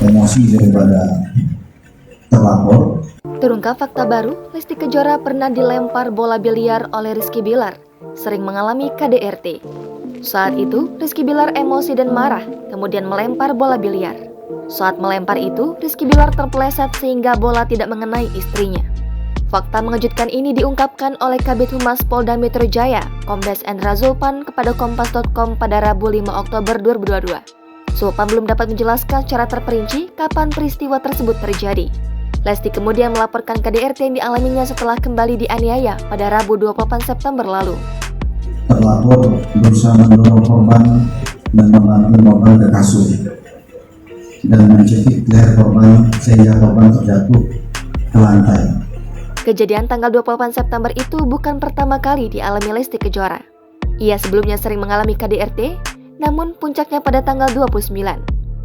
emosi daripada terlapor. Terungkap fakta baru, Lesti Kejora pernah dilempar bola biliar oleh Rizky Bilar, sering mengalami KDRT. Saat itu, Rizky Bilar emosi dan marah, kemudian melempar bola biliar. Saat melempar itu, Rizky Bilar terpeleset sehingga bola tidak mengenai istrinya. Fakta mengejutkan ini diungkapkan oleh Kabid Humas Polda Metro Jaya, Kombes Endra Zulpan kepada Kompas.com pada Rabu 5 Oktober 2022. Zulpan belum dapat menjelaskan secara terperinci kapan peristiwa tersebut terjadi. Lesti kemudian melaporkan KDRT yang dialaminya setelah kembali dianiaya pada Rabu 28 September lalu. Terlapor berusaha mendorong korban dan membanting korban ke kasur dan mencekik leher korban sehingga korban terjatuh ke lantai. Kejadian tanggal 28 September itu bukan pertama kali dialami Lesti Kejora. Ia sebelumnya sering mengalami KDRT, namun puncaknya pada tanggal 29.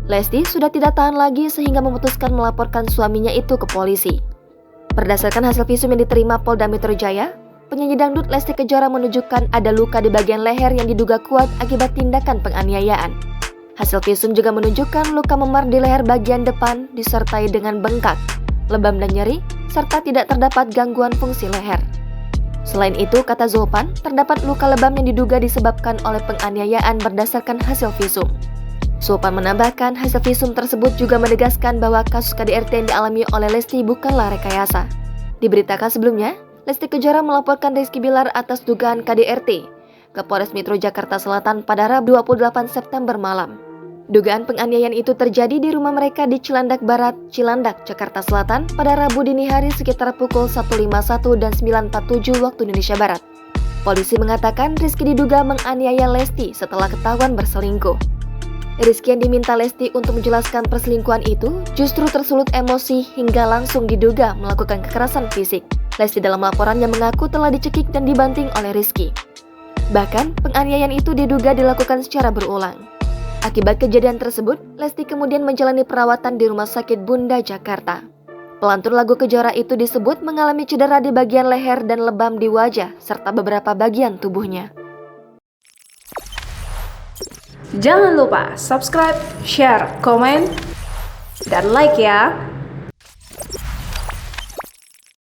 Lesti sudah tidak tahan lagi sehingga memutuskan melaporkan suaminya itu ke polisi. Berdasarkan hasil visum yang diterima Polda Metro Jaya, penyanyi dangdut Lesti Kejora menunjukkan ada luka di bagian leher yang diduga kuat akibat tindakan penganiayaan. Hasil visum juga menunjukkan luka memar di leher bagian depan disertai dengan bengkak, lebam dan nyeri, serta tidak terdapat gangguan fungsi leher. Selain itu, kata Zulpan, terdapat luka lebam yang diduga disebabkan oleh penganiayaan berdasarkan hasil visum. Zulpan menambahkan hasil visum tersebut juga menegaskan bahwa kasus KDRT yang dialami oleh Lesti bukanlah rekayasa. Diberitakan sebelumnya, Lesti Kejora melaporkan Rizky Bilar atas dugaan KDRT ke Polres Metro Jakarta Selatan pada Rabu 28 September malam. Dugaan penganiayaan itu terjadi di rumah mereka di Cilandak Barat, Cilandak, Jakarta Selatan pada Rabu dini hari sekitar pukul 1.51 dan 9.47 waktu Indonesia Barat. Polisi mengatakan Rizky diduga menganiaya Lesti setelah ketahuan berselingkuh. Rizky yang diminta Lesti untuk menjelaskan perselingkuhan itu justru tersulut emosi hingga langsung diduga melakukan kekerasan fisik. Lesti dalam laporannya mengaku telah dicekik dan dibanting oleh Rizky. Bahkan, penganiayaan itu diduga dilakukan secara berulang. Akibat kejadian tersebut, Lesti kemudian menjalani perawatan di Rumah Sakit Bunda Jakarta. Pelantun lagu Kejora itu disebut mengalami cedera di bagian leher dan lebam di wajah serta beberapa bagian tubuhnya. Jangan lupa subscribe, share, komen, dan like ya!